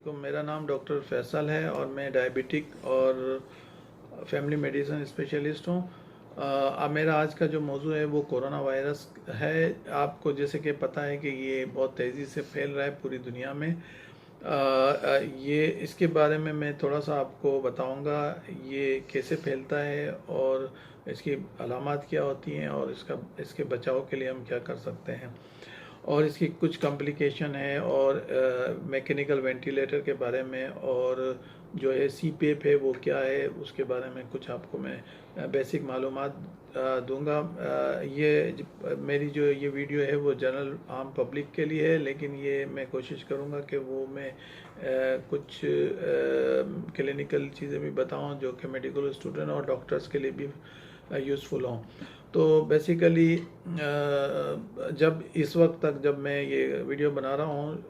वालेकुम। मेरा नाम डॉक्टर फैसल है और मैं डायबिटिक और फैमिली मेडिसिन स्पेशलिस्ट हूँ। अब मेरा आज का जो मौजू है वो कोरोना वायरस है। आपको जैसे कि पता है कि ये बहुत तेज़ी से फैल रहा है पूरी दुनिया में। ये इसके बारे में मैं थोड़ा सा आपको बताऊंगा, ये कैसे फैलता है और इसकी अलामात क्या होती हैं और इसके बचाव के लिए हम क्या कर सकते हैं, और इसकी कुछ कॉम्प्लिकेशन है, और मैकेनिकल वेंटिलेटर के बारे में, और जो है सीपेप है वो क्या है उसके बारे में कुछ आपको मैं बेसिक मालूमात दूंगा। मेरी जो ये वीडियो है वो जनरल आम पब्लिक के लिए है, लेकिन ये मैं कोशिश करूंगा कि वो मैं कुछ क्लिनिकल चीज़ें भी बताऊं जो कि मेडिकल स्टूडेंट और डॉक्टर्स के लिए भी यूज़फुल हों। तो बेसिकली जब इस वक्त तक जब मैं ये वीडियो बना रहा हूँ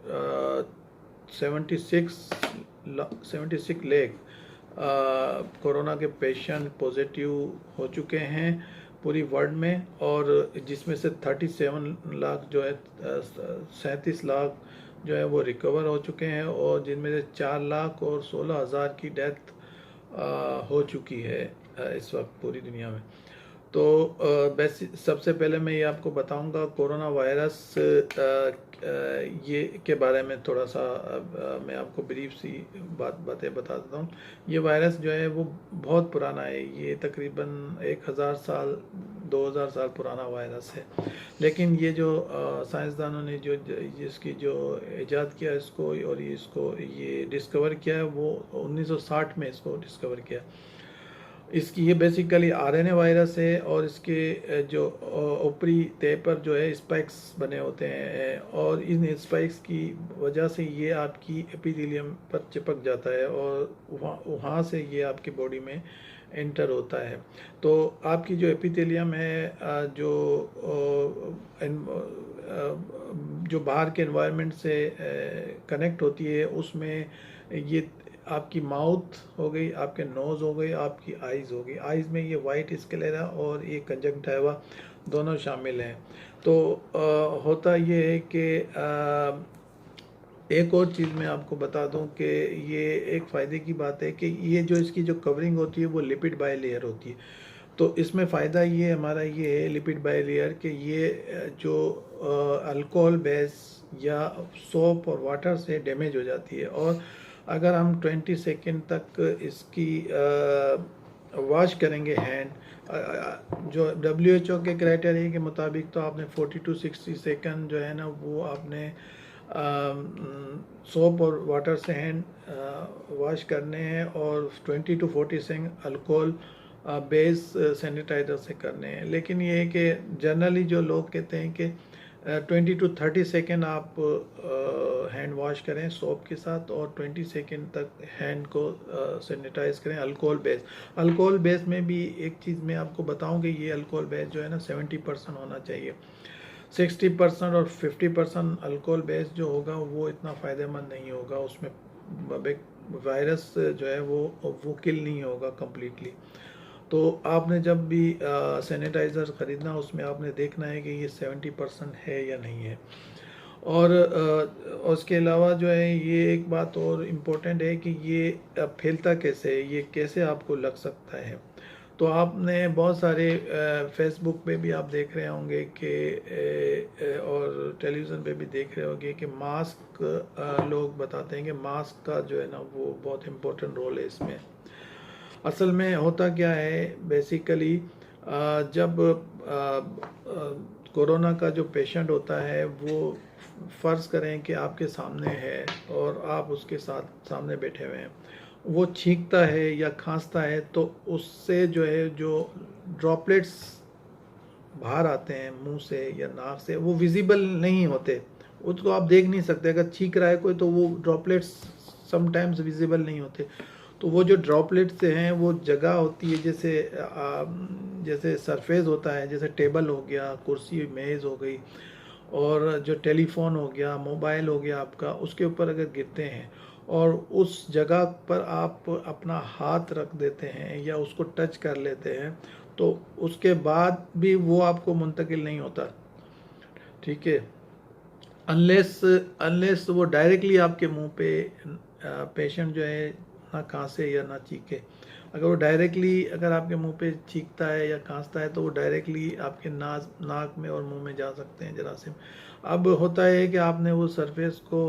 76 लाख कोरोना के पेशेंट पॉजिटिव हो चुके हैं पूरी वर्ल्ड में, और जिसमें से 37 लाख जो है 37 लाख जो है वो रिकवर हो चुके हैं, और जिनमें से 4 लाख और 16,000 की डेथ हो चुकी है इस वक्त पूरी दुनिया में। तो सबसे पहले मैं ये आपको बताऊंगा कोरोना वायरस ये के बारे में थोड़ा सा मैं आपको ब्रीफ सी बातें बता देता हूँ। ये वायरस जो है वो बहुत पुराना है, ये तकरीबन 1000 साल 2000 साल पुराना वायरस है। लेकिन ये जो साइंसदानों ने जिसकी जो ईजाद किया इसको और ये डिस्कवर किया है वो 1960 में इसको डिस्कवर किया। इसकी ये बेसिकली आरएनए वायरस है, और इसके जो ऊपरी तह पर जो है स्पाइक्स बने होते हैं, और इन स्पाइक्स की वजह से ये आपकी एपिथेलियम पर चिपक जाता है और वहाँ से ये आपकी बॉडी में एंटर होता है। तो आपकी जो एपिथेलियम है जो बाहर के एनवायरनमेंट से कनेक्ट होती है, उसमें ये आपकी माउथ हो गई, आपके नोज़ हो गई, आपकी आइज़ हो गई। आइज़ में ये वाइट स्क्लेरा और ये कंजंक्टिवा दोनों शामिल हैं। तो होता ये है कि एक और चीज़ मैं आपको बता दूं कि ये एक फ़ायदे की बात है कि ये जो इसकी जो कवरिंग होती है वो लिपिड बाय लेयर होती है। तो इसमें फ़ायदा ये हमारा ये है लिपिड बाय लेयर कि ये जो अल्कोहल बेस या सोप और वाटर से डैमेज हो जाती है, और अगर हम 20 सेकेंड तक इसकी वॉश करेंगे हैंड, जो WHO के क्राइटेरिया के मुताबिक तो आपने 40 to 60 सेकेंड जो है ना वो आपने सोप और वाटर से हैंड वॉश करने हैं, और 20 to 40 second alcohol base sanitiser से करने हैं। लेकिन ये है कि जनरली जो लोग कहते हैं कि 20 to 30 सेकेंड आप हैंड वॉश करें सोप के साथ, और 20 सेकेंड तक हैंड को सैनिटाइज करें अल्कोहल बेस। अल्कोहल बेस में भी एक चीज़ मैं आपको बताऊं कि ये अल्कोहल बेस जो है ना 70% होना चाहिए। 60% और 50% अल्कोहल बेस जो होगा वो इतना फ़ायदेमंद नहीं होगा, उसमें वायरस जो है वो किल नहीं होगा कम्प्लीटली। तो आपने जब भी सैनिटाइज़र ख़रीदना उसमें आपने देखना है कि ये 70% है या नहीं है। और उसके अलावा जो है ये एक बात और इम्पोर्टेंट है कि ये फैलता कैसे है, ये कैसे आपको लग सकता है। तो आपने बहुत सारे फेसबुक पे भी आप देख रहे होंगे कि और टेलीविज़न पे भी देख रहे होंगे कि मास्क लोग बताते हैं कि मास्क का जो है ना वो बहुत इम्पोर्टेंट रोल है इसमें। असल में होता क्या है बेसिकली जब कोरोना का जो पेशेंट होता है वो फ़र्ज़ करें कि आपके सामने है और आप उसके सामने बैठे हुए हैं, वो छींकता है या खांसता है तो उससे जो है जो ड्रॉपलेट्स बाहर आते हैं मुंह से या नाक से, वो विजिबल नहीं होते, उसको आप देख नहीं सकते। अगर छींक रहा है कोई तो वो ड्रॉपलेट्स समटाइम्स विजिबल नहीं होते। तो वो जो ड्रॉपलेट्स हैं वो जगह होती है जैसे सरफेस होता है, जैसे टेबल हो गया, कुर्सी मेज़ हो गई, और जो टेलीफोन हो गया, मोबाइल हो गया आपका, उसके ऊपर अगर गिरते हैं और उस जगह पर आप अपना हाथ रख देते हैं या उसको टच कर लेते हैं तो उसके बाद भी वो आपको मुंतकिल नहीं होता, ठीक है। अनलेस अनलेस वो डायरेक्टली आपके मुंह पे पेशेंट जो है ना खांसे या ना चीखे। अगर वो डायरेक्टली अगर आपके मुंह पे चीखता है या खांसता है तो वो डायरेक्टली आपके नाक में और मुंह में जा सकते हैं जरासीम। अब होता है कि आपने वो सरफेस को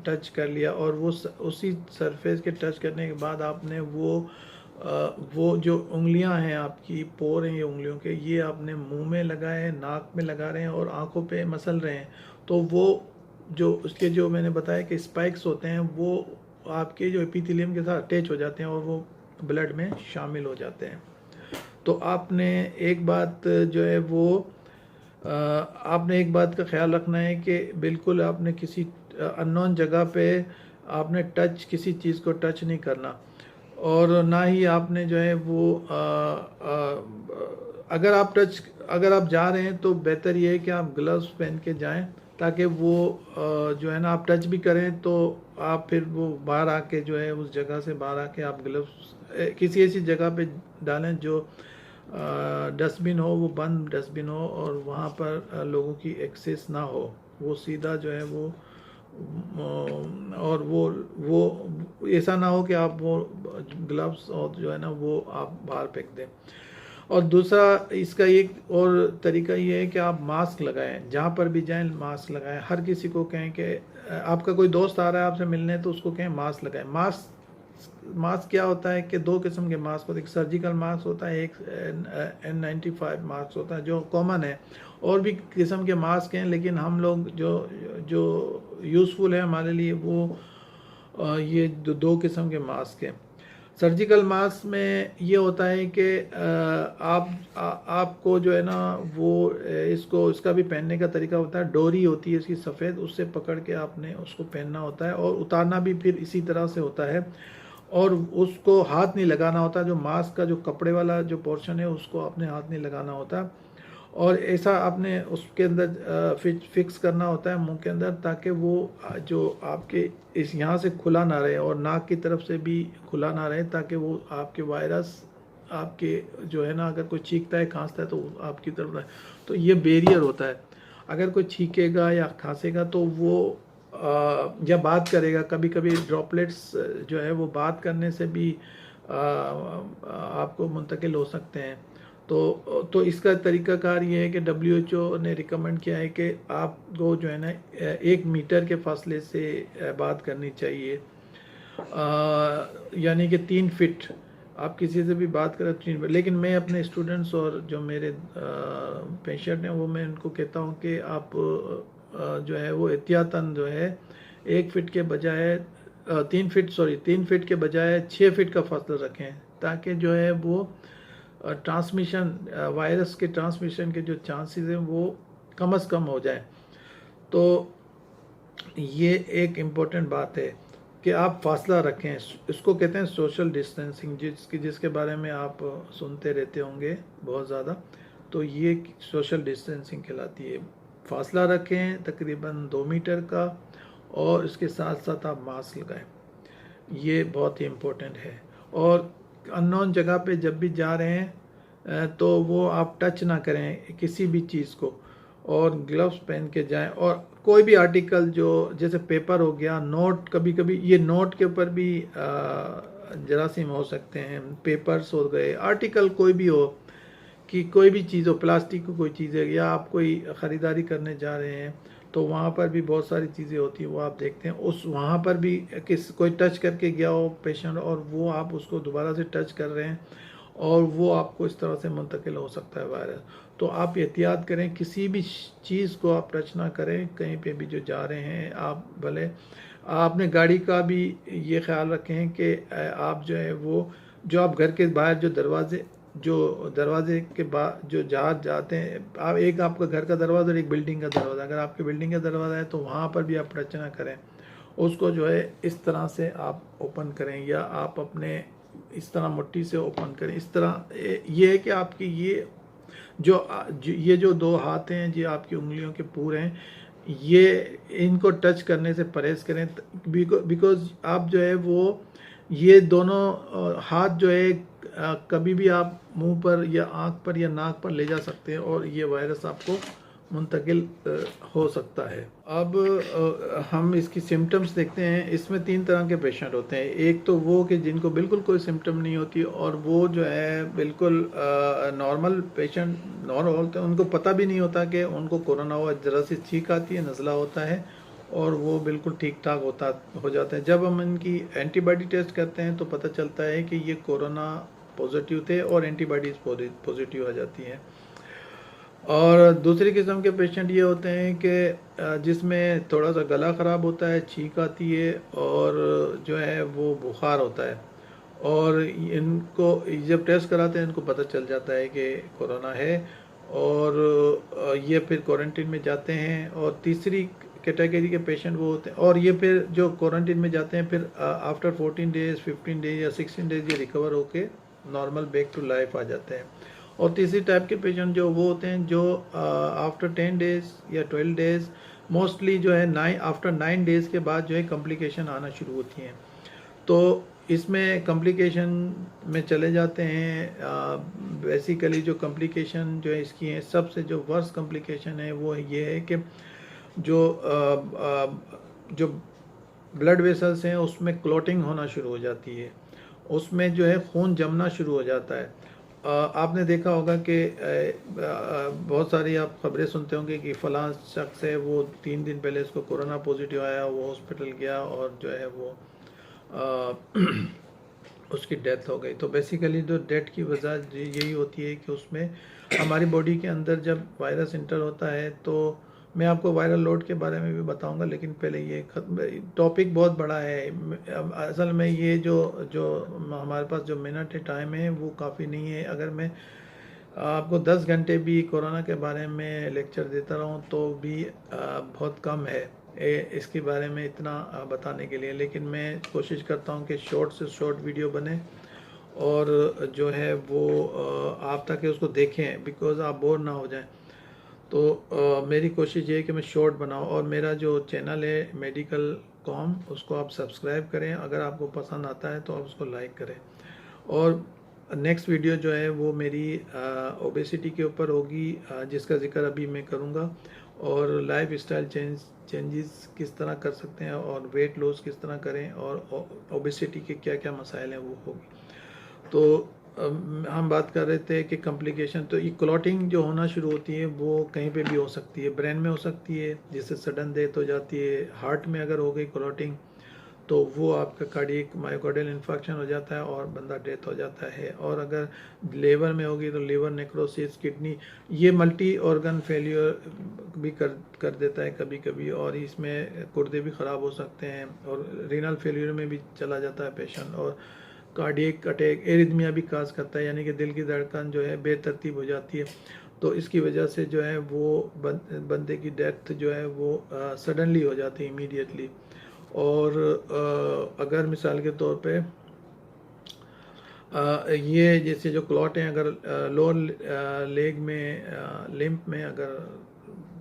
टच कर लिया और वो उसी सरफेस के टच करने के बाद आपने वो जो उंगलियां हैं आपकी, पोर हैं ये उंगलियों के, ये आपने मुंह में लगाए हैं, नाक में लगा रहे हैं और आंखों पे मसल रहे हैं, तो वो जो उसके जो मैंने बताया कि स्पाइक्स होते हैं वो आपके जो एपिथेलियम के साथ अटैच हो जाते हैं और वो ब्लड में शामिल हो जाते हैं। तो आपने एक बात जो है वो आपने एक बात का ख्याल रखना है कि बिल्कुल आपने किसी अननोन जगह पे आपने किसी चीज़ को टच नहीं करना, और ना ही आपने जो है वो अगर आप जा रहे हैं तो बेहतर ये है कि आप ग्लव्स पहन के जाएं, ताकि वो जो है ना आप टच भी करें तो आप फिर वो बाहर आके जो है उस जगह से बाहर आके आप ग्लव्स किसी ऐसी जगह पे डालें जो डस्टबिन हो, वो बंद डस्टबिन हो और वहाँ पर लोगों की एक्सेस ना हो, वो सीधा जो है वो और वो ऐसा ना हो कि आप वो ग्लव्स और जो है ना वो आप बाहर फेंक दें। और दूसरा इसका एक और तरीका ये है कि आप मास्क लगाएं, जहाँ पर भी जाएं मास्क लगाएं। हर किसी को कहें कि आपका कोई दोस्त आ रहा है आपसे मिलने तो उसको कहें मास्क लगाएं। मास्क क्या होता है कि दो किस्म के मास्क होते हैं, एक सर्जिकल मास्क होता है, एक N95 मास्क होता है जो कॉमन है। और भी किस्म के मास्क हैं लेकिन हम लोग जो यूज़फुल है हमारे लिए वो ये दो किस्म के मास्क हैं। सर्जिकल मास्क में ये होता है कि आपको जो है ना वो इसका भी पहनने का तरीका होता है, डोरी होती है इसकी सफ़ेद, उससे पकड़ के आपने उसको पहनना होता है और उतारना भी फिर इसी तरह से होता है, और उसको हाथ नहीं लगाना होता। जो मास्क का जो कपड़े वाला जो पोर्शन है उसको आपने हाथ नहीं लगाना होता, और ऐसा आपने उसके अंदर फिक्स करना होता है मुंह के अंदर, ताकि वो जो आपके इस यहाँ से खुला ना रहे और नाक की तरफ से भी खुला ना रहे, ताकि वो आपके वायरस आपके जो है ना अगर कोई चीखता है खांसता है तो आपकी तरफ रहे। तो ये बैरियर होता है। अगर कोई छींकेगा या खांसेगा तो वो या बात करेगा, कभी कभी ड्रॉपलेट्स जो है वो बात करने से भी आपको मुंतकिल हो सकते हैं। तो इसका तरीकाकार ये है कि WHO ने रिकमेंड किया है कि आपको जो है ना 1 मीटर के फासले से बात करनी चाहिए, यानी कि 3 फीट। आप किसी से भी बात करें 3 फीट, लेकिन मैं अपने स्टूडेंट्स और जो मेरे पेशेंट हैं वो मैं उनको कहता हूँ कि आप जो है वो एहतियातन जो है 1 फीट के बजाय 3 फीट के बजाय 6 फीट का फासला रखें, ताकि जो है वो ट्रांसमिशन वायरस के ट्रांसमिशन के जो चांसेस हैं वो कम से कम हो जाए। तो ये एक इम्पोर्टेंट बात है कि आप फासला रखें। इसको कहते हैं सोशल डिस्टेंसिंग, जिसके बारे में आप सुनते रहते होंगे बहुत ज़्यादा। तो ये सोशल डिस्टेंसिंग कहलाती है। फासला रखें तकरीबन 2 मीटर का, और इसके साथ साथ आप मास्क लगाएं, ये बहुत ही इम्पोर्टेंट है। और अननोन जगह पे जब भी जा रहे हैं तो वो आप टच ना करें किसी भी चीज़ को, और ग्लव्स पहन के जाएं। और कोई भी आर्टिकल जो जैसे पेपर हो गया, नोट, कभी कभी ये नोट के ऊपर भी जरासीम हो सकते हैं, पेपर्स हो गए, आर्टिकल कोई भी हो, कि कोई भी चीज़ हो, प्लास्टिक की कोई चीज़ है, या आप कोई ख़रीदारी करने जा रहे हैं तो वहाँ पर भी बहुत सारी चीज़ें होती हैं, वो आप देखते हैं। वहाँ पर भी कोई टच करके गया हो पेशेंट और वो आप उसको दोबारा से टच कर रहे हैं और वो आपको इस तरह से मुंतकिल हो सकता है वायरस। तो आप एहतियात करें, किसी भी चीज़ को आप टच ना करें कहीं पे भी जो जा रहे हैं। आप भले आपने गाड़ी का भी ये ख्याल रखें कि आप जो है वो जो आप घर के बाहर जो दरवाजे के बाद जो जहाँ जाते हैं आप, एक आपका घर का दरवाज़ा और एक बिल्डिंग का दरवाज़ा, अगर आपके बिल्डिंग का दरवाज़ा है तो वहाँ पर भी आप टच ना करें, उसको जो है इस तरह से आप ओपन करें, या आप अपने इस तरह मुट्ठी से ओपन करें। इस तरह ये है कि आपकी ये जो 2 हाथ हैं, ये आपकी उंगलियों के पूरे हैं, ये इनको टच करने से परहेज करें, बिकॉज आप जो है वो ये दोनों हाथ जो है कभी भी आप मुंह पर या आंख पर या नाक पर ले जा सकते हैं और ये वायरस आपको मुंतकिल हो सकता है। अब हम इसकी सिम्टम्स देखते हैं। इसमें 3 तरह के पेशेंट होते हैं। एक तो वो कि जिनको बिल्कुल कोई सिम्टम नहीं होती, और वो जो है बिल्कुल नॉर्मल पेशेंट नॉर्मल होते हैं, उनको पता भी नहीं होता कि उनको कोरोना हुआ, ज़रा सी छींक आती है, नज़ला होता है और वो बिल्कुल ठीक ठाक हो जाते हैं। जब हम इनकी एंटीबॉडी टेस्ट करते हैं तो पता चलता है कि ये कोरोना पॉजिटिव थे और एंटीबॉडीज़ पॉजिटिव आ जाती हैं। और दूसरी किस्म के पेशेंट ये होते हैं कि जिसमें थोड़ा सा गला ख़राब होता है, छींक आती है और जो है वो बुखार होता है, और इनको जब टेस्ट कराते हैं इनको पता चल जाता है कि कोरोना है, और ये फिर क्वारंटीन में जाते हैं। और तीसरी कैटेगरी के पेशेंट वो होते हैं, और ये फिर जो क्वारंटीन में जाते हैं फिर आफ्टर 14 डेज़ 15 डेज़ या 16 डेज़ ये रिकवर होके नॉर्मल बैक टू लाइफ आ जाते हैं। और तीसरी टाइप के पेशेंट जो वो होते हैं जो आफ्टर 10 डेज़ या 12 डेज़, मोस्टली जो है आफ्टर 9 डेज़ के बाद जो है कॉम्प्लिकेशन आना शुरू होती हैं। तो इसमें कॉम्प्लिकेशन में चले जाते हैं। बेसिकली जो कॉम्प्लिकेशन जो है इसकी है, सबसे जो वर्स्ट कॉम्प्लिकेशन है वो ये है कि जो ब्लड वेसल्स हैं उसमें क्लॉटिंग होना शुरू हो जाती है, उसमें जो है खून जमना शुरू हो जाता है। आपने देखा होगा कि बहुत सारी आप खबरें सुनते होंगे कि फ़लाँ शख्स है, वो 3 दिन पहले उसको कोरोना पॉजिटिव आया, वो हॉस्पिटल गया और जो है वो उसकी डेथ हो गई। तो बेसिकली जो डेथ की वजह यही होती है कि उसमें हमारी बॉडी के अंदर जब वायरस इंटर होता है, तो मैं आपको वायरल लोड के बारे में भी बताऊंगा, लेकिन पहले ये टॉपिक बहुत बड़ा है। असल में ये जो जो हमारे पास जो मिनट टाइम है वो काफ़ी नहीं है। अगर मैं आपको 10 घंटे भी कोरोना के बारे में लेक्चर देता रहूं तो भी बहुत कम है इसके बारे में इतना बताने के लिए। लेकिन मैं कोशिश करता हूं कि शॉर्ट से शॉर्ट वीडियो बने और जो है वो आप ताकि उसको देखें, बिकॉज़ आप बोर ना हो जाएं। तो मेरी कोशिश ये है कि मैं शॉर्ट बनाऊं। और मेरा जो चैनल है मेडिकल कॉम, उसको आप सब्सक्राइब करें। अगर आपको पसंद आता है तो आप उसको लाइक करें। और नेक्स्ट वीडियो जो है वो मेरी ओबेसिटी के ऊपर होगी, जिसका जिक्र अभी मैं करूँगा, और लाइफ स्टाइल चेंजेस किस तरह कर सकते हैं और वेट लॉस किस तरह करें और ओबेसिटी के क्या क्या मसाइल हैं वो होगी। तो हम बात कर रहे थे कि कॉम्प्लिकेशन, तो ये क्लॉटिंग जो होना शुरू होती है वो कहीं पे भी हो सकती है। ब्रेन में हो सकती है जिससे सडन डेथ हो जाती है। हार्ट में अगर हो गई क्लॉटिंग तो वो आपका कार्डियक मायोकार्डियल इन्फेक्शन हो जाता है और बंदा डेथ हो जाता है। और अगर लेवर में होगी तो लेवर नेक्रोसिस, किडनी, ये मल्टी ऑर्गन फेलियर भी कर देता है कभी कभी, और इसमें गुर्दे भी ख़राब हो सकते हैं और रीनल फेलियर में भी चला जाता है पेशेंट। और कार्डियक अटैक, एरिथमिया भी काज करता है, यानी कि दिल की धड़कन जो है बेतरतीब हो जाती है। तो इसकी वजह से जो है वो बंदे की डेथ जो है वो सडनली हो जाती है, इमीडिएटली। और अगर मिसाल के तौर पे ये जैसे जो क्लॉट हैं अगर लोअर लेग में लिम्फ में अगर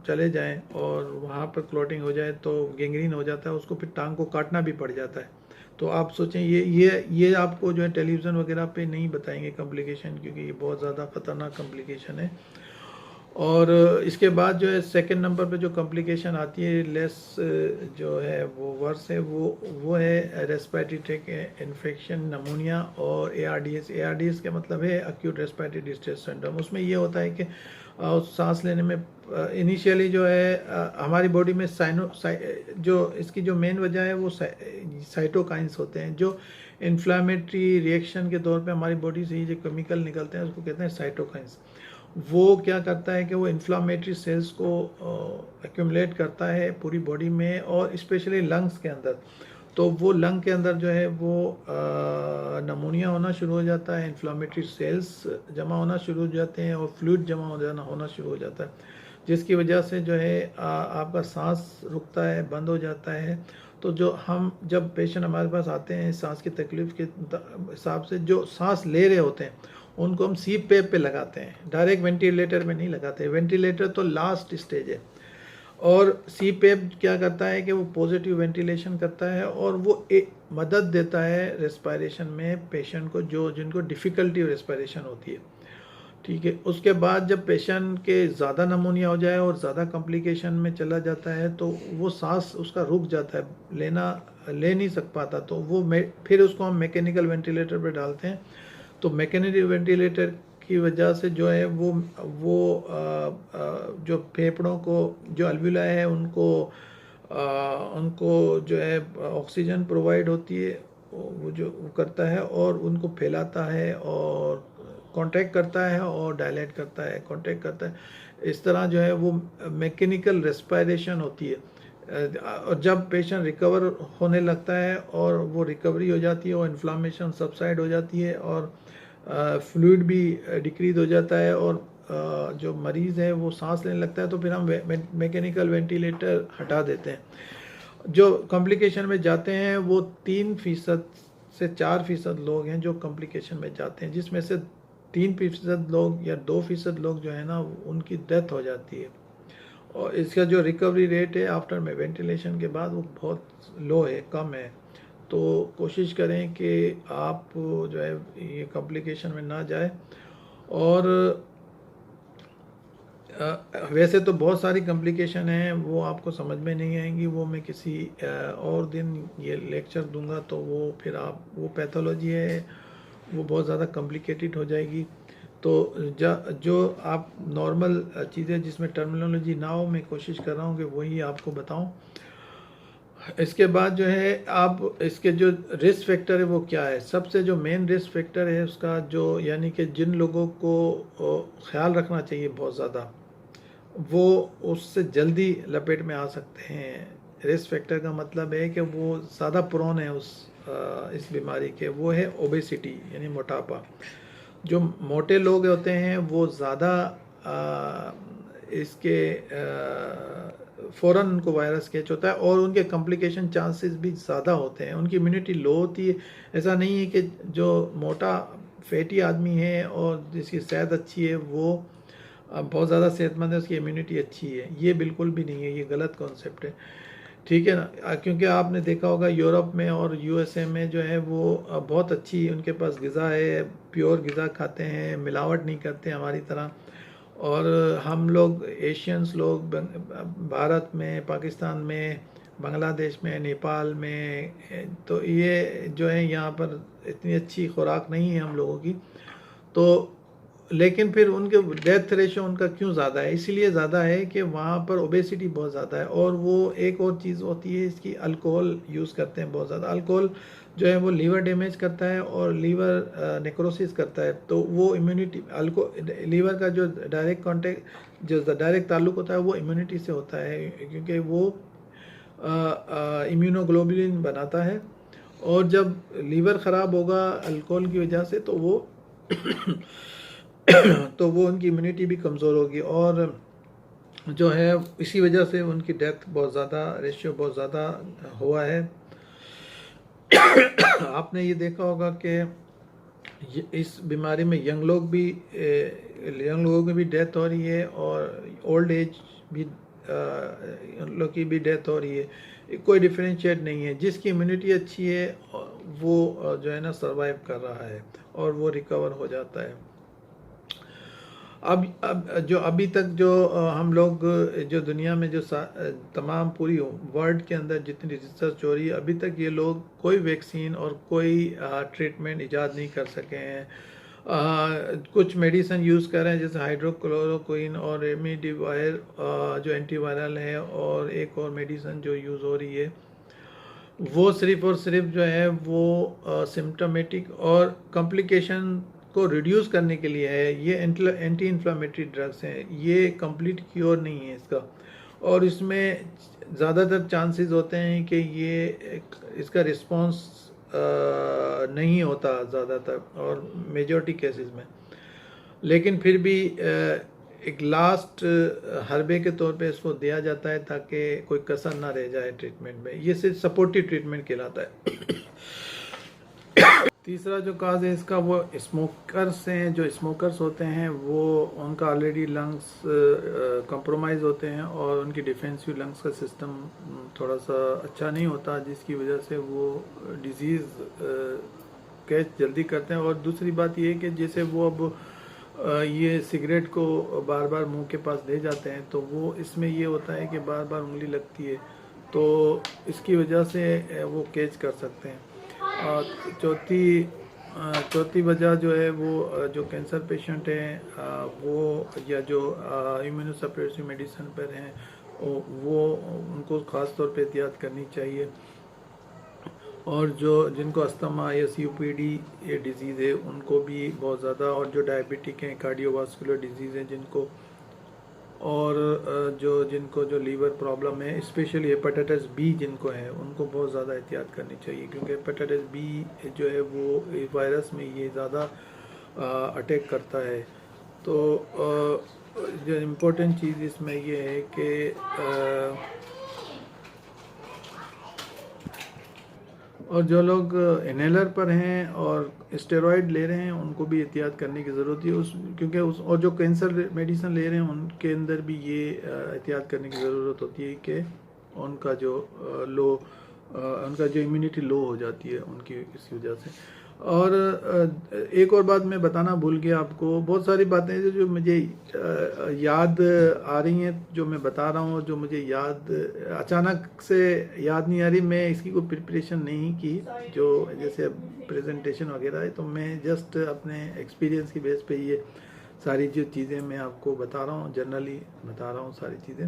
चले जाएं और वहाँ पर क्लॉटिंग हो जाए तो गैंग्रीन हो जाता है, उसको फिर टांग को काटना भी पड़ जाता है। तो आप सोचें ये आपको जो है टेलीविज़न वगैरह पे नहीं बताएंगे कॉम्प्लिकेशन, क्योंकि ये बहुत ज़्यादा ख़तरनाक कॉम्प्लिकेशन है। और इसके बाद जो है सेकंड नंबर पे जो कॉम्प्लिकेशन आती है लेस जो है वो वर्स है, वो है रेस्पिरेटरी ट्रैक्ट इन्फेक्शन, नमूनिया और ARDS का मतलब है एक्यूट रेस्पिरेटरी डिस्ट्रेस सिंड्रोम। उसमें ये होता है कि सांस लेने में इनिशियली जो है हमारी बॉडी में जो इसकी जो मेन वजह है वो साइटोकाइंस होते हैं, जो इन्फ्लामेटरी रिएक्शन के तौर पे हमारी बॉडी से ये जो केमिकल निकलते हैं उसको कहते हैं साइटोकाइंस। वो क्या करता है कि वो इन्फ्लामेटरी सेल्स को एक्यूमुलेट करता है पूरी बॉडी में और स्पेशली लंग्स के अंदर। तो वो लंग के अंदर जो है वो नमूनिया होना शुरू हो जाता है, इन्फ्लामेटरी सेल्स जमा होना शुरू हो जाते हैं और फ्लूइड जमा होना शुरू हो जाता है, जिसकी वजह से जो है आपका सांस रुकता है, बंद हो जाता है। तो जब पेशेंट हमारे पास आते हैं सांस की तकलीफ़ के हिसाब से, जो सांस ले रहे होते हैं उनको हम CPAP पे लगाते हैं, डायरेक्ट वेंटिलेटर में नहीं लगाते। वेंटिलेटर तो लास्ट स्टेज है। और CPAP क्या करता है कि वो पॉजिटिव वेंटिलेशन करता है और वो एक मदद देता है रेस्पिरेशन में पेशेंट को, जिनको डिफ़िकल्टी रेस्पिरेशन होती है। ठीक है। उसके बाद जब पेशेंट के ज़्यादा नमूनिया हो जाए और ज़्यादा कॉम्प्लिकेशन में चला जाता है तो वो सांस उसका रुक जाता है, ले नहीं सक पाता, तो फिर उसको हम मैकेनिकल वेंटिलेटर पे डालते हैं। तो मैकेनिकल वेंटिलेटर की वजह से जो है वो जो फेफड़ों को, जो अल्वुला है उनको जो है ऑक्सीजन प्रोवाइड होती है, वो जो वो करता है और उनको फैलाता है और कॉन्ट्रैक्ट करता है और डायलेट करता है, कॉन्ट्रैक्ट करता है। इस तरह जो है वो मैकेनिकल रेस्पिरेशन होती है। और जब पेशेंट रिकवर होने लगता है और वो रिकवरी हो जाती है और इन्फ्लामेशन सबसाइड हो जाती है और फ्लूइड भी डिक्रीज हो जाता है और जो मरीज़ है वो सांस लेने लगता है, तो फिर हम मैकेनिकल वेंटिलेटर हटा देते हैं। जो कॉम्प्लिकेशन में जाते हैं वो 3% से 4% लोग हैं जो कॉम्प्लिकेशन में जाते हैं, जिसमें से 3% लोग या 2% लोग जो है ना उनकी डेथ हो जाती है। और इसका जो रिकवरी रेट है आफ्टर में वेंटिलेशन के बाद वो बहुत लो है, कम है। तो कोशिश करें कि आप जो है ये कॉम्प्लिकेशन में ना जाए। और वैसे तो बहुत सारी कॉम्प्लिकेशन हैं, वो आपको समझ में नहीं आएंगी, वो मैं किसी और दिन ये लेक्चर दूंगा, तो वो फिर आप वो पैथोलॉजी है वो बहुत ज़्यादा कॉम्प्लिकेटेड हो जाएगी। तो जो आप नॉर्मल चीज़ें जिसमें टर्मिनोलॉजी ना हो, मैं कोशिश कर रहा हूँ कि वही आपको बताऊँ। इसके बाद जो है आप इसके जो रिस्क फैक्टर है वो क्या है। सबसे जो मेन रिस्क फैक्टर है उसका जो, यानी कि जिन लोगों को ख्याल रखना चाहिए बहुत ज़्यादा, वो उससे जल्दी लपेट में आ सकते हैं। रिस्क फैक्टर का मतलब है कि वो ज़्यादा प्रोन है इस बीमारी के, वो है ओबेसिटी यानी मोटापा। जो मोटे लोग होते हैं वो ज़्यादा इसके फ़ौरन उनको वायरस कैच होता है और उनके कॉम्प्लिकेशन चांसेस भी ज़्यादा होते हैं। उनकी इम्यूनिटी लो होती है। ऐसा नहीं है कि जो मोटा फैटी आदमी है और जिसकी सेहत अच्छी है वो बहुत ज़्यादा सेहतमंद है, उसकी इम्यूनिटी अच्छी है, ये बिल्कुल भी नहीं है, ये गलत कॉन्सेप्ट है। ठीक है ना, क्योंकि आपने देखा होगा यूरोप में और यूएसए में जो है वो बहुत अच्छी उनके पास ग़िज़ा है, प्योर ग़िज़ा खाते हैं, मिलावट नहीं करते हमारी तरह। और हम लोग एशियंस लोग भारत में, पाकिस्तान में, बांग्लादेश में, नेपाल में, तो ये जो है यहाँ पर इतनी अच्छी खुराक नहीं है हम लोगों की। तो लेकिन फिर उनके डेथ रेशो उनका क्यों ज़्यादा है? इसीलिए ज़्यादा है कि वहाँ पर ओबेसिटी बहुत ज़्यादा है। और वो एक और चीज़ होती है इसकी, अल्कोहल यूज़ करते हैं बहुत ज़्यादा। अल्कोहल जो है वो लीवर डैमेज करता है और लीवर नेक्रोसिस करता है। तो वो इम्यूनिटी, लीवर का जो डायरेक्ट कॉन्टेक्ट, जो डायरेक्ट ताल्लुक़ होता है वो इम्यूनिटी से होता है, क्योंकि वो इम्यूनोग्लोबुलिन बनाता है। और जब लीवर ख़राब होगा अल्कोहल की वजह से तो वो तो वो उनकी इम्यूनिटी भी कमज़ोर होगी और जो है इसी वजह से उनकी डेथ बहुत ज़्यादा, रेशियो बहुत ज़्यादा हुआ है। आपने ये देखा होगा कि इस बीमारी में यंग लोगों की भी डेथ हो रही है और ओल्ड एज भी लोग की भी डेथ हो रही है। कोई डिफरेंशिएट नहीं है। जिसकी इम्यूनिटी अच्छी है वो जो है ना सर्वाइव कर रहा है और वो रिकवर हो जाता है। अब जो अभी तक जो हम लोग जो दुनिया में जो तमाम पूरी वर्ल्ड के अंदर जितनी रिसर्च हो रही है, अभी तक ये लोग कोई वैक्सीन और कोई ट्रीटमेंट इजाद नहीं कर सके हैं। कुछ मेडिसिन यूज़ कर रहे हैं जैसे हाइड्रोक्लोरोक्विन और रेमडेसिविर जो एंटीवायरल है, और एक और मेडिसिन जो यूज़ हो रही है वो सिर्फ और सिर्फ जो है वो सिम्टोमेटिक और कॉम्प्लिकेशन को रिड्यूस करने के लिए है। ये एंटी इन्फ्लामेटरी ड्रग्स हैं, ये कंप्लीट क्योर नहीं है इसका। और इसमें ज़्यादातर चांसेस होते हैं कि इसका रिस्पांस नहीं होता ज़्यादातर और मेजॉरिटी केसेस में। लेकिन फिर भी एक लास्ट हरबे के तौर पे इसको दिया जाता है ताकि कोई कसर ना रह जाए ट्रीटमेंट में। ये सिर्फ सपोर्टिव ट्रीटमेंट कहलाता है। तीसरा जो काज है इसका वो स्मोकर्स हैं। जो स्मोकर्स होते हैं वो उनका ऑलरेडी लंग्स कंप्रोमाइज़ होते हैं और उनकी डिफेंसिव लंग्स का सिस्टम थोड़ा सा अच्छा नहीं होता, जिसकी वजह से वो डिजीज़ कैच जल्दी करते हैं। और दूसरी बात ये है कि जैसे वो अब ये सिगरेट को बार बार मुंह के पास ले जाते हैं, तो वो इसमें ये होता है कि बार बार उंगली लगती है, तो इसकी वजह से वो कैच कर सकते हैं। और चौथी वजह जो है वो जो कैंसर पेशेंट हैं वो, या जो इम्यूनोसप्रेसिव मेडिसिन पर हैं वो उनको ख़ास तौर पे एहतियात करनी चाहिए। और जो जिनको अस्थमा या COPD ये डिज़ीज़ है उनको भी बहुत ज़्यादा, और जो डायबिटिक हैं, कार्डियोवास्कुलर डिजीज़ हैं जिनको, और जिनको जो लीवर प्रॉब्लम है, स्पेशली हेपेटाइटिस बी जिनको है, उनको बहुत ज़्यादा एहतियात करनी चाहिए, क्योंकि हेपेटाइटिस बी जो है वो वायरस में ये ज़्यादा अटैक करता है। तो जो इम्पोर्टेंट चीज़ इसमें ये है कि और जो लोग इनहेलर पर हैं और स्टेरॉयड ले रहे हैं उनको भी एहतियात करने की ज़रूरत है, क्योंकि और जो कैंसर मेडिसिन ले रहे हैं उनके अंदर भी ये एहतियात करने की ज़रूरत होती है कि उनका जो उनका जो इम्यूनिटी लो हो जाती है उनकी इसी वजह से। और एक और बात मैं बताना भूल गया आपको, बहुत सारी बातें जो मुझे याद आ रही हैं, जो मैं बता रहा हूँ, जो मुझे याद अचानक से याद नहीं आ रही। मैं इसकी कोई प्रिपरेशन नहीं की, जो जैसे प्रेजेंटेशन वगैरह है, तो मैं जस्ट अपने एक्सपीरियंस की बेस पे ये सारी जो चीज़ें मैं आपको बता रहा हूँ, जनरली बता रहा हूँ सारी चीज़ें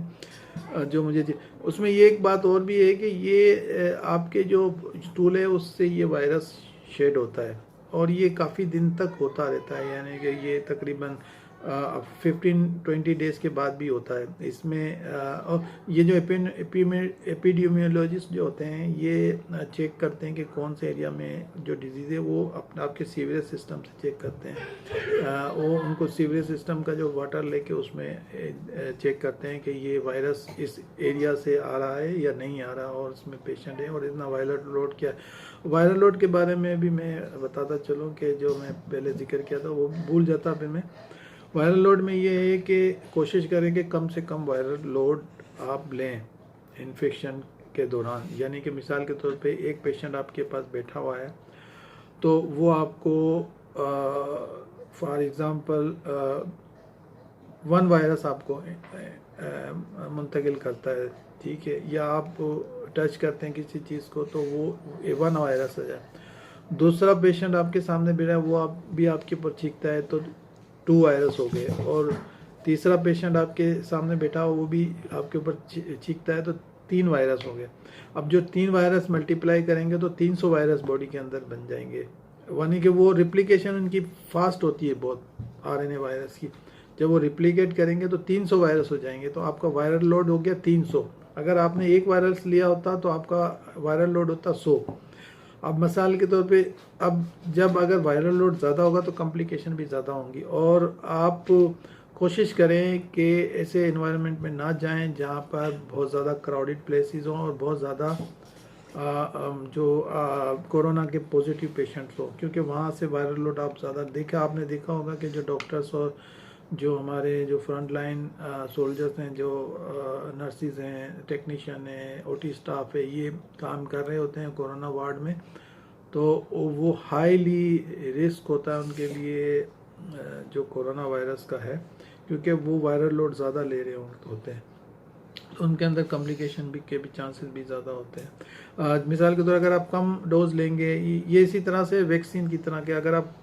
जो मुझे। उसमें ये एक बात और भी है कि ये आपके जो स्टूल है उससे ये वायरस शेड होता है, और ये काफ़ी दिन तक होता रहता है, यानी कि ये तकरीबन 15-20 डेज़ के बाद भी होता है इसमें। और ये जो एपिडेमियोलॉजिस्ट जो होते हैं ये चेक करते हैं कि कौन से एरिया में जो डिजीज़ है वो आपके सीवरेज सिस्टम से चेक करते हैं। वो उनको सीवरेज सिस्टम का जो वाटर लेके उसमें चेक करते हैं कि ये वायरस इस एरिया से आ रहा है या नहीं आ रहा, और इसमें पेशेंट है, और इतना वायरल लोड क्या है। वायरल लोड के बारे में भी मैं बताता चलूँ कि जो मैं पहले जिक्र किया था वो भूल जाता फिर मैं। वायरल लोड में ये है कि कोशिश करें कि कम से कम वायरल लोड आप लें इन्फेक्शन के दौरान, यानी कि मिसाल के तौर पे एक पेशेंट आपके पास बैठा हुआ है तो वो आपको फॉर एग्ज़ाम्पल 1 वायरस आपको मुंतकिल करता है, ठीक है, या आप टच करते हैं किसी चीज़ को तो वो 1 वायरस हो जाए। दूसरा पेशेंट आपके सामने बैठा है वो भी आपके ऊपर छींकता है तो 2 वायरस हो गए, और तीसरा पेशेंट आपके सामने बैठा हो वो भी आपके ऊपर छींकता है तो 3 वायरस हो गए। अब जो 3 वायरस मल्टीप्लाई करेंगे तो 300 वायरस बॉडी के अंदर बन जाएंगे, यानी कि वो रिप्लिकेशन उनकी फास्ट होती है बहुत, RNA वायरस की। जब वो रिप्लिकेट करेंगे तो 300 वायरस हो जाएंगे, तो आपका वायरल लोड हो गया 300। अगर आपने 1 वायरस लिया होता तो आपका वायरल लोड होता 100। अब मिसाल के तौर पे अब जब अगर वायरल लोड ज़्यादा होगा तो कॉम्प्लिकेशन भी ज़्यादा होंगी, और आप कोशिश करें कि ऐसे इन्वायरमेंट में ना जाएं जहां पर बहुत ज़्यादा क्राउडेड प्लेसेस हों और बहुत ज़्यादा जो कोरोना के पॉजिटिव पेशेंट्स हो, क्योंकि वहाँ से वायरल लोड आप ज़्यादा आपने देखा होगा कि जो डॉक्टर्स और जो हमारे जो फ्रंट लाइन सोल्जर्स हैं, जो नर्सिस हैं, टेक्नीशियन हैं, OT स्टाफ है, ये काम कर रहे होते हैं कोरोना वार्ड में, तो वो हाईली रिस्क होता है उनके लिए जो कोरोना वायरस का है, क्योंकि वो वायरल लोड ज़्यादा ले रहे होते हैं, तो उनके अंदर कॉम्प्लिकेशन के भी चांसेस भी ज़्यादा होते हैं। मिसाल के तौर अगर आप कम डोज लेंगे, ये इसी तरह से वैक्सीन की तरह के, अगर आप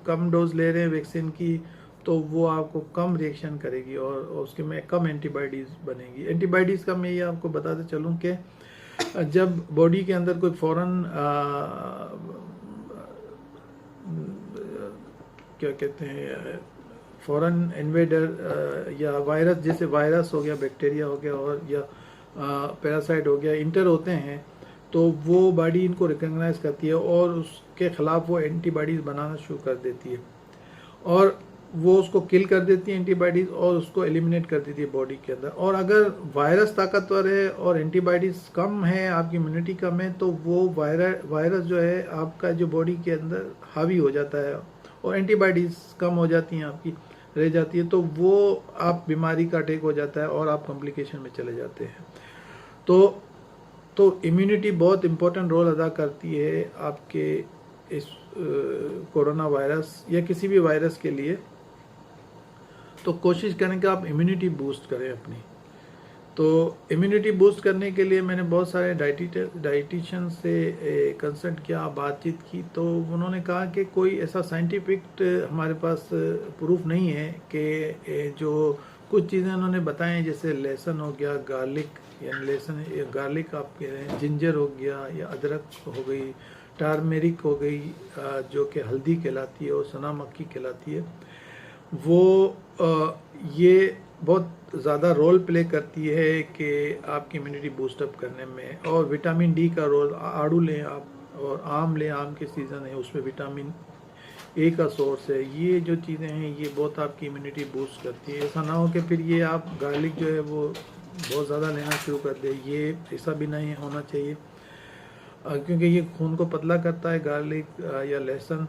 कम डोज ले रहे हैं वैक्सीन की तो वो आपको कम रिएक्शन करेगी और उसके में कम एंटीबॉडीज़ बनेगी। एंटीबॉडीज़ का मैं ये आपको बताते चलूँ कि जब बॉडी के अंदर कोई फ़ौरन क्या कहते हैं फ़ौरन इन्वेडर या वायरस, जैसे वायरस हो गया, बैक्टीरिया हो गया और या पैरासाइट हो गया, इंटर होते हैं, तो वो बॉडी इनको रिकॉग्नाइज करती है और उसके ख़िलाफ़ वो एंटीबॉडीज़ बनाना शुरू कर देती है, और वो उसको किल कर देती है एंटीबॉडीज़, और उसको एलिमिनेट कर देती है बॉडी के अंदर। और अगर वायरस ताकतवर है और एंटीबॉडीज़ कम है, आपकी इम्यूनिटी कम है, तो वो वायरस जो है आपका जो बॉडी के अंदर हावी हो जाता है और एंटीबॉडीज़ कम हो जाती हैं, आपकी रह जाती है, तो वो आप बीमारी का अटैक हो जाता है और आप कॉम्प्लिकेशन में चले जाते हैं। तो इम्यूनिटी बहुत इम्पोर्टेंट रोल अदा करती है आपके इस कोरोना वायरस या किसी भी वायरस के लिए। तो कोशिश करें कि आप इम्यूनिटी बूस्ट करें अपनी। तो इम्यूनिटी बूस्ट करने के लिए मैंने बहुत सारे डाइटिशियन से कंसल्ट किया, बातचीत की, तो उन्होंने कहा कि कोई ऐसा साइंटिफिक हमारे पास प्रूफ नहीं है कि जो कुछ चीज़ें उन्होंने बताएं, जैसे लहसुन हो गया, गार्लिक, या लहसुन या गार्लिक आप कह रहे हैं, जिंजर हो गया, या अदरक हो गई, टारमेरिक हो गई जो कि हल्दी कहलाती है और सना मक्खी कहलाती है, वो ये बहुत ज़्यादा रोल प्ले करती है कि आपकी इम्यूनिटी बूस्टअप करने में। और विटामिन डी का रोल, आड़ू लें आप और आम लें, आम के सीज़न है उसमें विटामिन ए का सोर्स है। ये जो चीज़ें हैं ये बहुत आपकी इम्यूनिटी बूस्ट करती है। ऐसा ना हो कि फिर ये आप गार्लिक जो है वो बहुत ज़्यादा लेना शुरू कर दे, ये ऐसा भी नहीं होना चाहिए क्योंकि ये खून को पतला करता है गार्लिक या लहसुन,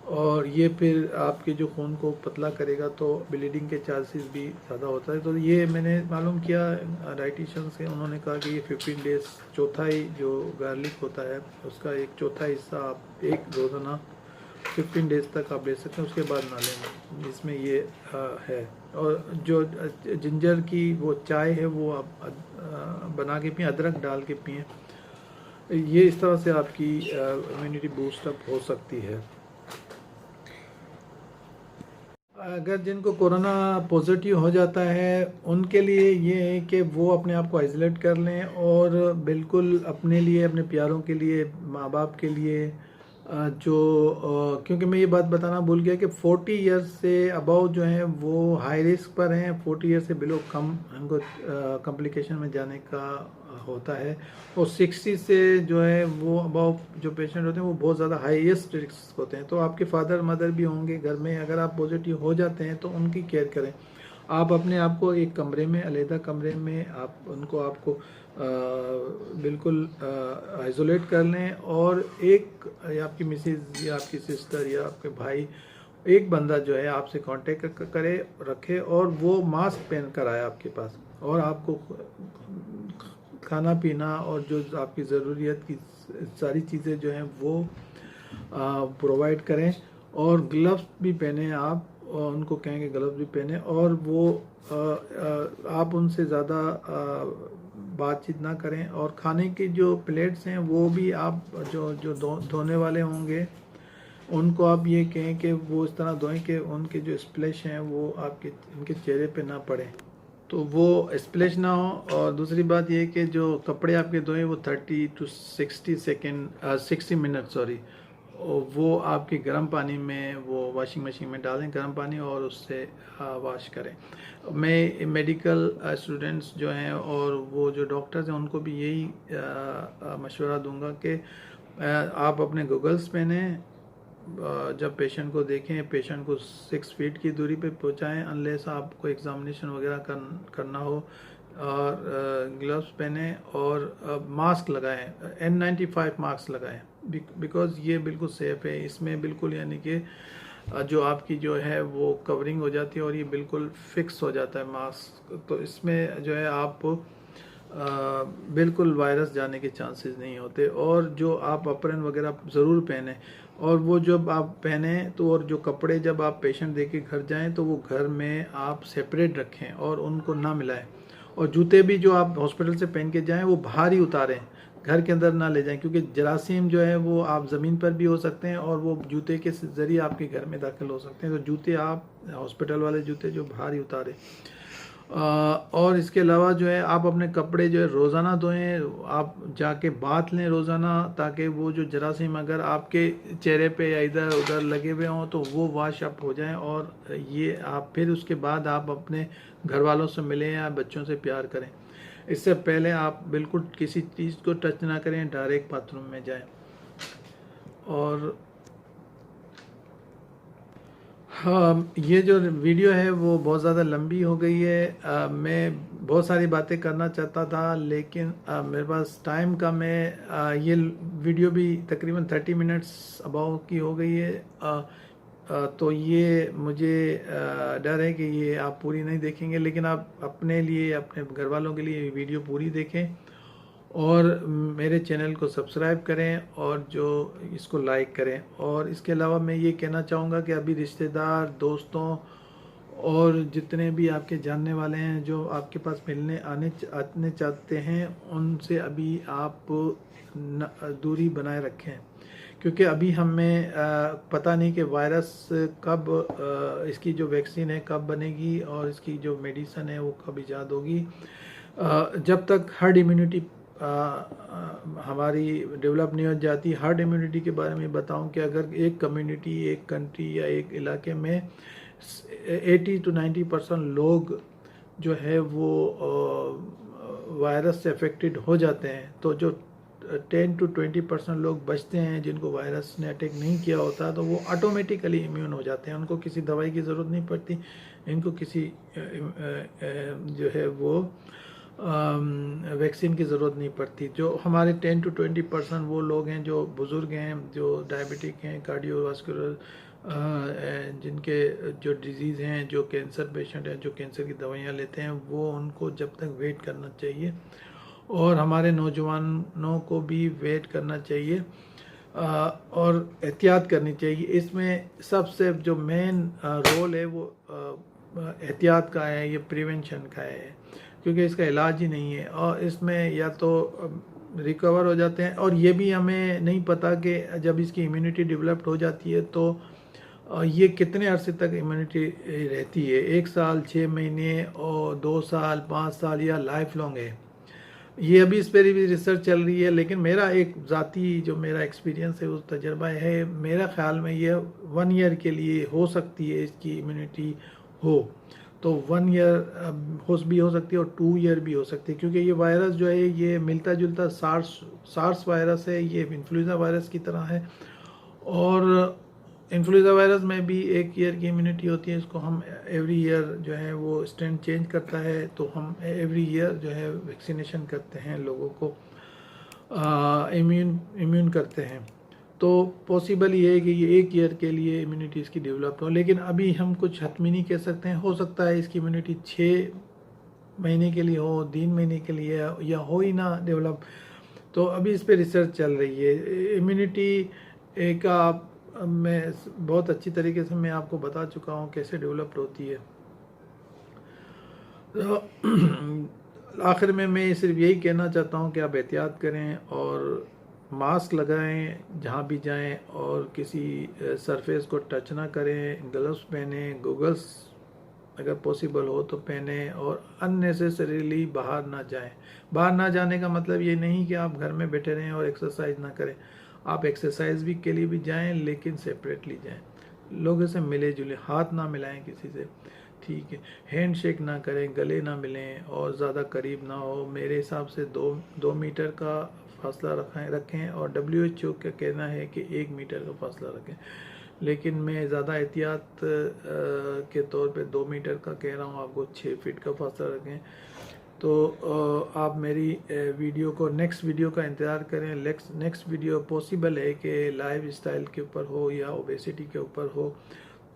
और ये फिर आपके जो खून को पतला करेगा तो ब्लीडिंग के चांसेस भी ज़्यादा होता है। तो ये मैंने मालूम किया डाइटिशियन से, उन्होंने कहा कि ये 15 डेज़, चौथाई जो गार्लिक होता है उसका एक चौथा हिस्सा आप एक रोज़ाना 15 डेज़ तक आप ले सकते हैं, उसके बाद ना लेना, इसमें ये है। और जो जिंजर की वो चाय है वो आप बना के पिए, अदरक डाल के पिए। ये इस तरह से आपकी इम्यूनिटी बूस्टअप हो सकती है। अगर जिनको कोरोना पॉजिटिव हो जाता है उनके लिए ये है कि वो अपने आप को आइसोलेट कर लें, और बिल्कुल अपने लिए, अपने प्यारों के लिए, माँ बाप के लिए क्योंकि मैं ये बात बताना भूल गया कि 40 ईयर्स से अबव जो हैं वो हाई रिस्क पर हैं, 40 ईयर्स से बिलो कम हमको कॉम्प्लिकेशन में जाने का होता है, और 60 से जो है वो अबव जो पेशेंट होते हैं वो बहुत ज़्यादा हाईएस्ट रिस्क होते हैं। तो आपके फादर मदर भी होंगे घर में, अगर आप पॉजिटिव हो जाते हैं तो उनकी केयर करें। आप अपने आप को एक कमरे में, अलहदा कमरे में आप उनको आपको बिल्कुल आइसोलेट कर लें, और एक या आपकी मिसेज या आपकी सिस्टर या आपके भाई, एक बंदा जो है आपसे कांटेक्ट करे, रखे, और वो मास्क पहन कर आए आपके पास, और आपको खाना पीना और जो आपकी ज़रूरियत की सारी चीज़ें जो हैं वो प्रोवाइड करें, और ग्लव्स भी पहने आप, और उनको कहेंगे ग्लव्स भी पहने, और वो आप उनसे ज़्यादा बातचीत ना करें, और खाने की जो प्लेट्स हैं वो भी आप जो धोने वाले होंगे उनको आप ये कहें कि वो इस तरह धोएं कि उनके जो स्प्लैश हैं वो आपके इनके चेहरे पे ना पड़े, तो वो स्प्लैश ना हो। और दूसरी बात ये कि जो कपड़े आपके धोएं वो 30 to 60 मिनट वो आपके गर्म पानी में, वो वॉशिंग मशीन में डालें गर्म पानी, और उससे वॉश करें। मैं मेडिकल स्टूडेंट्स जो हैं और वो जो डॉक्टर्स हैं उनको भी यही मशवरा दूंगा कि आप अपने गॉगल्स पहने, जब पेशेंट को देखें, पेशेंट को 6 फीट की दूरी पे पहुंचाएं अनलेस आपको एग्जामिनेशन वगैरह करना हो, और ग्लव्स पहने, और मास्क लगाएं, N95 मास्क लगाएं, बिकॉज़ ये बिल्कुल सेफ़ है। इसमें बिल्कुल यानी कि जो आपकी जो है वो कवरिंग हो जाती है और ये बिल्कुल फिक्स हो जाता है मास्क, तो इसमें जो है आप बिल्कुल वायरस जाने के चांसेस नहीं होते। और जो आप अप्रन वगैरह ज़रूर पहने, और वो जब आप पहने तो, और जो कपड़े जब आप पेशेंट दे के घर जाएँ तो वो घर में आप सेपरेट रखें और उनको ना मिलाएं। और जूते भी जो आप हॉस्पिटल से पहन के जाएं वो बाहर ही उतारें, घर के अंदर ना ले जाएं, क्योंकि जरासीम जो है वो आप ज़मीन पर भी हो सकते हैं और वो जूते के ज़रिए आपके घर में दाखिल हो सकते हैं। तो जूते आप हॉस्पिटल वाले जूते जो बाहर ही उतारें। और इसके अलावा जो है आप अपने कपड़े जो है रोज़ाना धोएं, आप जाके बाथ लें रोज़ाना, ताकि वो जो जरासीम अगर आपके चेहरे पे या इधर उधर लगे हुए हों तो वो वाश अप हो जाएं, और ये आप फिर उसके बाद आप अपने घर वालों से मिलें या बच्चों से प्यार करें। इससे पहले आप बिल्कुल किसी चीज़ को टच ना करें, डायरेक्ट बाथरूम में जाएं। और हाँ, ये जो वीडियो है वो बहुत ज़्यादा लंबी हो गई है। मैं बहुत सारी बातें करना चाहता था लेकिन मेरे पास टाइम कम है। ये वीडियो भी तकरीबन 30 मिनट्स अबाउ की हो गई है। तो ये मुझे डर है कि ये आप पूरी नहीं देखेंगे, लेकिन आप अपने लिए, अपने घर वालों के लिए ये वीडियो पूरी देखें और मेरे चैनल को सब्सक्राइब करें और जो इसको लाइक करें। और इसके अलावा मैं ये कहना चाहूँगा कि अभी रिश्तेदार, दोस्तों और जितने भी आपके जानने वाले हैं जो आपके पास मिलने आने चाहते हैं, उनसे अभी आप दूरी बनाए रखें, क्योंकि अभी हमें पता नहीं कि वायरस कब इसकी जो वैक्सीन है कब बनेगी और इसकी जो मेडिसन है वो कब ईजाद होगी। जब तक हर्ड इम्यूनिटी हमारी डेवलप नहीं हो जाती। हर्ड इम्यूनिटी के बारे में बताऊं कि अगर एक कम्युनिटी, एक कंट्री या एक इलाके में 80 to 90% लोग जो है वो वायरस से अफेक्टेड हो जाते हैं, तो जो 10 to 20% लोग बचते हैं जिनको वायरस ने अटैक नहीं किया होता, तो वो ऑटोमेटिकली इम्यून हो जाते हैं। उनको किसी दवाई की ज़रूरत नहीं पड़ती, इनको किसी जो है वो वैक्सीन की ज़रूरत नहीं पड़ती। जो हमारे 10 to 20% वो लोग हैं जो बुज़ुर्ग हैं, जो डायबिटिक हैं, कार्डियोवास्कुलर जिनके जो डिजीज़ हैं, जो कैंसर पेशेंट हैं, जो कैंसर की दवाइयाँ लेते हैं, वो उनको जब तक वेट करना चाहिए। और हमारे नौजवानों को भी वेट करना चाहिए और एहतियात करनी चाहिए। इसमें सबसे जो मेन रोल है वो एहतियात का है, ये प्रिवेंशन का है, क्योंकि इसका इलाज ही नहीं है। और इसमें या तो रिकवर हो जाते हैं, और ये भी हमें नहीं पता कि जब इसकी इम्यूनिटी डेवलप्ड हो जाती है तो ये कितने अरसे तक इम्यूनिटी रहती है, 1 साल, 6 महीने और 2 साल, 5 साल या लाइफ लॉन्ग है। ये अभी इस पर भी रिसर्च चल रही है, लेकिन मेरा एक ज़ाती जो मेरा एक्सपीरियंस है, उस तजर्बा है, मेरा ख्याल में ये 1 ईयर के लिए हो सकती है इसकी इम्यूनिटी हो। तो 1 ईयर भी हो सकती है और 2 ईयर भी हो सकती है, क्योंकि ये वायरस जो है ये मिलता जुलता सार्स वायरस है, ये इन्फ्लुएंजा वायरस की तरह है। और इन्फ्लुएंजा वायरस में भी 1 ईयर की इम्यूनिटी होती है। इसको हम एवरी ईयर जो है वो स्ट्रेन चेंज करता है, तो हम एवरी ईयर जो है वैक्सीनेशन करते हैं, लोगों को इम्यून करते हैं। तो पॉसिबल ये है कि ये 1 ईयर के लिए इम्यूनिटी इसकी डेवलप हो, लेकिन अभी हम कुछ हतमी नहीं कह सकते हैं। हो सकता है इसकी इम्यूनिटी 6 महीने के लिए हो, 3 महीने के लिए, या हो ही ना डेवलप। तो अभी इस पर रिसर्च चल रही है। इम्यूनिटी का मैं बहुत अच्छी तरीके से मैं आपको बता चुका हूँ कैसे डेवलप्ड होती है। तो आखिर में मैं सिर्फ यही कहना चाहता हूँ कि आप एहतियात करें और मास्क लगाएं जहाँ भी जाएं, और किसी सरफेस को टच ना करें, ग्लव्स पहने, गूगल्स अगर पॉसिबल हो तो पहने, और अननेसेसरीली बाहर ना जाएं। बाहर ना जाने का मतलब ये नहीं कि आप घर में बैठे रहें और एक्सरसाइज ना करें। आप एक्सरसाइज भी के लिए भी जाएं, लेकिन सेपरेटली जाएं। लोगों से मिले जुले, हाथ ना मिलाएं किसी से, ठीक है, हैंड शेक ना करें, गले ना मिलें और ज़्यादा करीब ना हो। मेरे हिसाब से 2 मीटर का फासला रखें, और WHO का कहना है कि 1 मीटर का फासला रखें, लेकिन मैं ज़्यादा एहतियात के तौर पे 2 मीटर का कह रहा हूँ, आपको 6 फीट का फासला रखें। तो आप मेरी वीडियो को, नेक्स्ट वीडियो का इंतज़ार करें। नेक्स्ट वीडियो पॉसिबल है कि लाइफ स्टाइल के ऊपर हो या ओबेसिटी के ऊपर हो,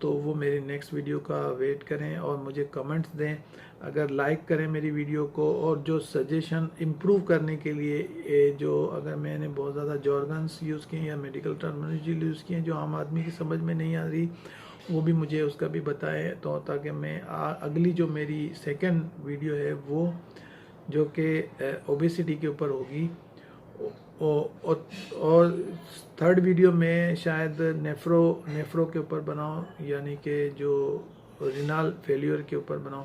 तो वो मेरी नेक्स्ट वीडियो का वेट करें और मुझे कमेंट्स दें। अगर लाइक करें मेरी वीडियो को, और जो सजेशन इम्प्रूव करने के लिए जो अगर मैंने बहुत ज़्यादा जॉर्गन्स यूज़ किए या मेडिकल टर्मिनोलॉजी यूज़ किए जो आम आदमी की समझ में नहीं आ रही, वो भी मुझे उसका भी बताएं, तो ताकि मैं अगली जो मेरी सेकंड वीडियो है वो जो कि ओबेसिटी के ऊपर होगी, और थर्ड वीडियो में शायद नेफ्रो के ऊपर बनाऊं, यानी कि जो रिनल फेलियर के ऊपर बनाऊं।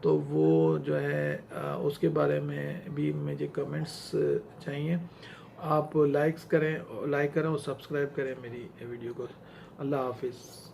तो वो जो है उसके बारे में भी मुझे कमेंट्स चाहिए। आप लाइक करें और सब्सक्राइब करें मेरी वीडियो को। अल्लाह हाफिज़।